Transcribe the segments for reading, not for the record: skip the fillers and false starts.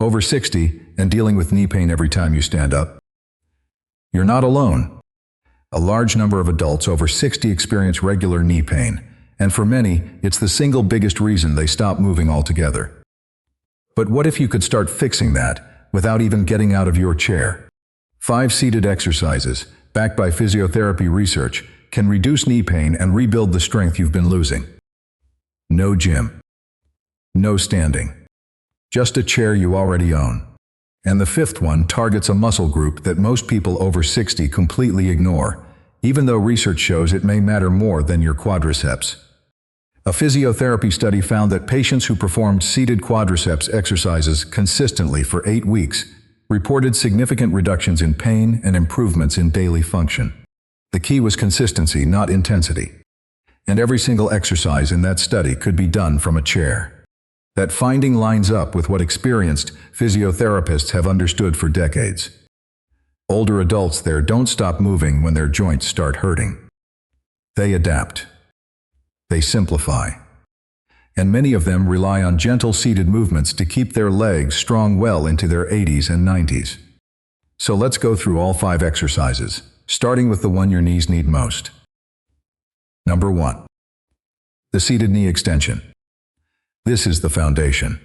over 60, and dealing with knee pain every time you stand up? You're not alone. A large number of adults over 60 experience regular knee pain, and for many, it's the single biggest reason they stop moving altogether. But what if you could start fixing that without even getting out of your chair? 5 seated exercises, backed by physiotherapy research, can reduce knee pain and rebuild the strength you've been losing. No gym. No standing. Just a chair you already own. And the 5th one targets a muscle group that most people over 60 completely ignore, even though research shows it may matter more than your quadriceps. A physiotherapy study found that patients who performed seated quadriceps exercises consistently for 8 weeks reported significant reductions in pain and improvements in daily function. The key was consistency, not intensity. And every single exercise in that study could be done from a chair. That finding lines up with what experienced physiotherapists have understood for decades. Older adults there don't stop moving when their joints start hurting. They adapt. They simplify. And many of them rely on gentle seated movements to keep their legs strong well into their 80s and 90s. So let's go through all 5 exercises, starting with the one your knees need most. Number 1. The seated knee extension. This is the foundation.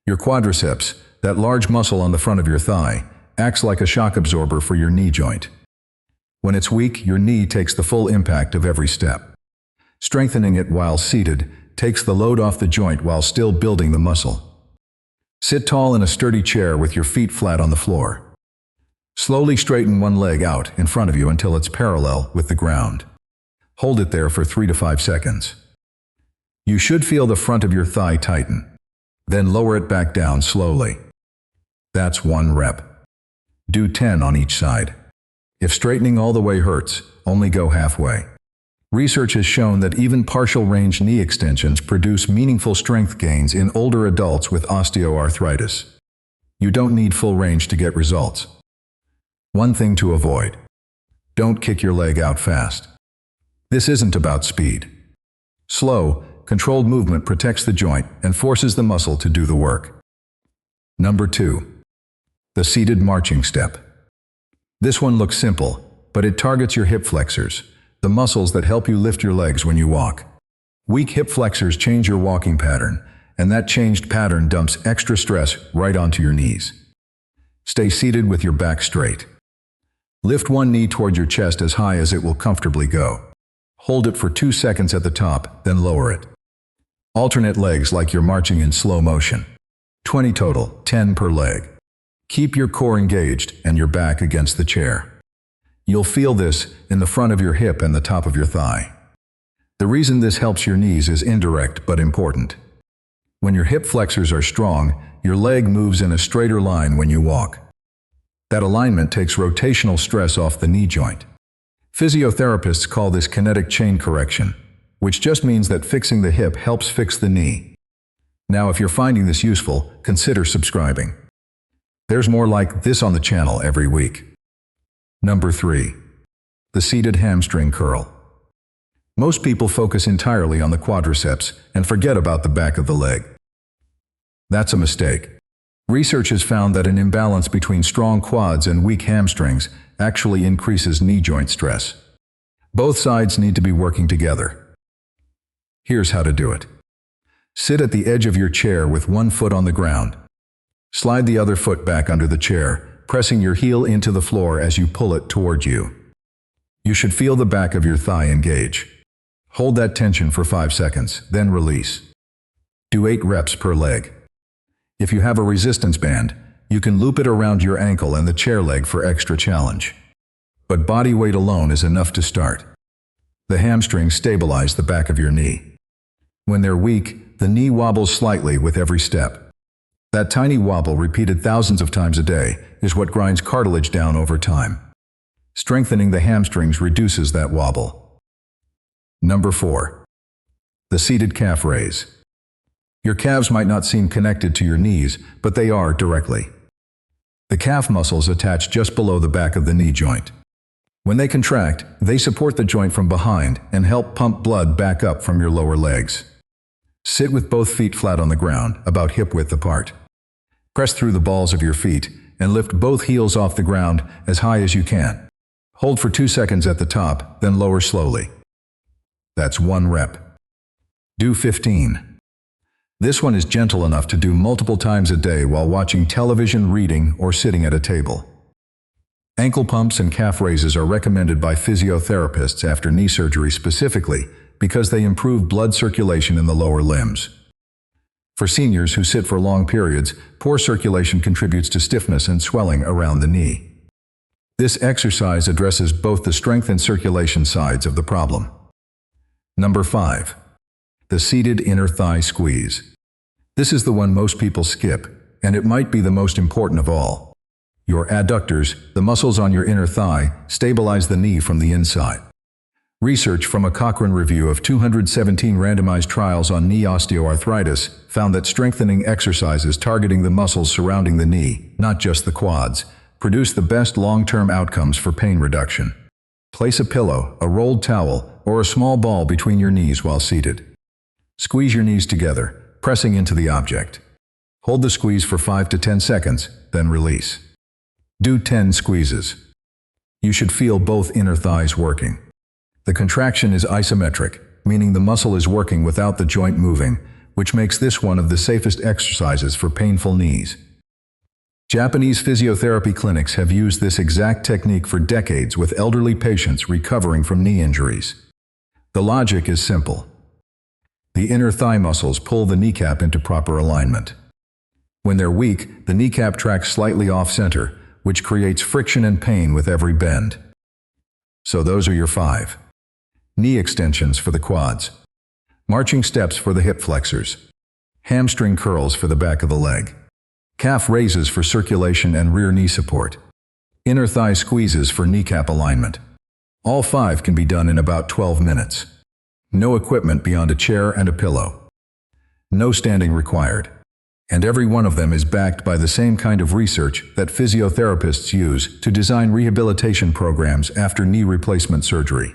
Your quadriceps, that large muscle on the front of your thigh, acts like a shock absorber for your knee joint. When it's weak, your knee takes the full impact of every step. Strengthening it while seated takes the load off the joint while still building the muscle. Sit tall in a sturdy chair with your feet flat on the floor. Slowly straighten one leg out in front of you until it's parallel with the ground. Hold it there for 3 to 5 seconds. You should feel the front of your thigh tighten. Then lower it back down slowly. That's 1 rep. Do 10 on each side. If straightening all the way hurts, only go halfway. Research has shown that even partial range knee extensions produce meaningful strength gains in older adults with osteoarthritis. You don't need full range to get results. One thing to avoid. Don't kick your leg out fast. This isn't about speed. Slow, controlled movement protects the joint and forces the muscle to do the work. Number 2. The seated marching step. This one looks simple, but it targets your hip flexors, the muscles that help you lift your legs when you walk. Weak hip flexors change your walking pattern, and that changed pattern dumps extra stress right onto your knees. Stay seated with your back straight. Lift one knee toward your chest as high as it will comfortably go. Hold it for 2 seconds at the top, then lower it. Alternate legs like you're marching in slow motion. 20 total, 10 per leg. Keep your core engaged and your back against the chair. You'll feel this in the front of your hip and the top of your thigh. The reason this helps your knees is indirect but important. When your hip flexors are strong, your leg moves in a straighter line when you walk. That alignment takes rotational stress off the knee joint. Physiotherapists call this kinetic chain correction, which just means that fixing the hip helps fix the knee. Now, if you're finding this useful, consider subscribing. There's more like this on the channel every week. Number 3. The seated hamstring curl. Most people focus entirely on the quadriceps and forget about the back of the leg. That's a mistake. Research has found that an imbalance between strong quads and weak hamstrings actually increases knee joint stress. Both sides need to be working together. Here's how to do it. Sit at the edge of your chair with one foot on the ground. Slide the other foot back under the chair, pressing your heel into the floor as you pull it toward you. You should feel the back of your thigh engage. Hold that tension for 5 seconds, then release. Do 8 reps per leg. If you have a resistance band, you can loop it around your ankle and the chair leg for extra challenge. But body weight alone is enough to start. The hamstrings stabilize the back of your knee. When they're weak, the knee wobbles slightly with every step. That tiny wobble, repeated thousands of times a day, is what grinds cartilage down over time. Strengthening the hamstrings reduces that wobble. Number 4. The seated calf raise. Your calves might not seem connected to your knees, but they are directly. The calf muscles attach just below the back of the knee joint. When they contract, they support the joint from behind and help pump blood back up from your lower legs. Sit with both feet flat on the ground, about hip width apart. Press through the balls of your feet and lift both heels off the ground as high as you can. Hold for 2 seconds at the top, then lower slowly. That's 1 rep. Do 15. This one is gentle enough to do multiple times a day while watching television, reading, or sitting at a table. Ankle pumps and calf raises are recommended by physiotherapists after knee surgery specifically because they improve blood circulation in the lower limbs. For seniors who sit for long periods, poor circulation contributes to stiffness and swelling around the knee. This exercise addresses both the strength and circulation sides of the problem. Number 5. The seated inner thigh squeeze. This is the one most people skip, and it might be the most important of all. Your adductors, the muscles on your inner thigh, stabilize the knee from the inside. Research from a Cochrane review of 217 randomized trials on knee osteoarthritis found that strengthening exercises targeting the muscles surrounding the knee, not just the quads, produce the best long-term outcomes for pain reduction. Place a pillow, a rolled towel, or a small ball between your knees while seated. Squeeze your knees together, pressing into the object. Hold the squeeze for 5 to 10 seconds, then release. Do 10 squeezes. You should feel both inner thighs working. The contraction is isometric, meaning the muscle is working without the joint moving, which makes this one of the safest exercises for painful knees. Japanese physiotherapy clinics have used this exact technique for decades with elderly patients recovering from knee injuries. The logic is simple. The inner thigh muscles pull the kneecap into proper alignment. When they're weak, the kneecap tracks slightly off-center, which creates friction and pain with every bend. So those are your 5. Knee extensions for the quads. Marching steps for the hip flexors. Hamstring curls for the back of the leg. Calf raises for circulation and rear knee support. Inner thigh squeezes for kneecap alignment. All 5 can be done in about 12 minutes. No equipment beyond a chair and a pillow. No standing required. And every one of them is backed by the same kind of research that physiotherapists use to design rehabilitation programs after knee replacement surgery.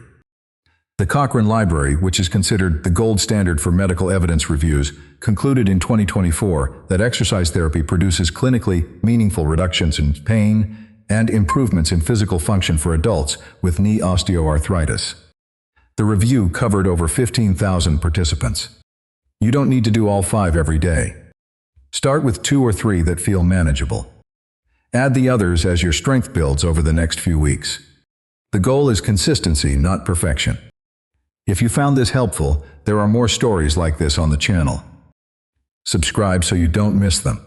The Cochrane Library, which is considered the gold standard for medical evidence reviews, concluded in 2024 that exercise therapy produces clinically meaningful reductions in pain and improvements in physical function for adults with knee osteoarthritis. The review covered over 15,000 participants. You don't need to do all 5 every day. Start with 2 or 3 that feel manageable. Add the others as your strength builds over the next few weeks. The goal is consistency, not perfection. If you found this helpful, there are more stories like this on the channel. Subscribe so you don't miss them.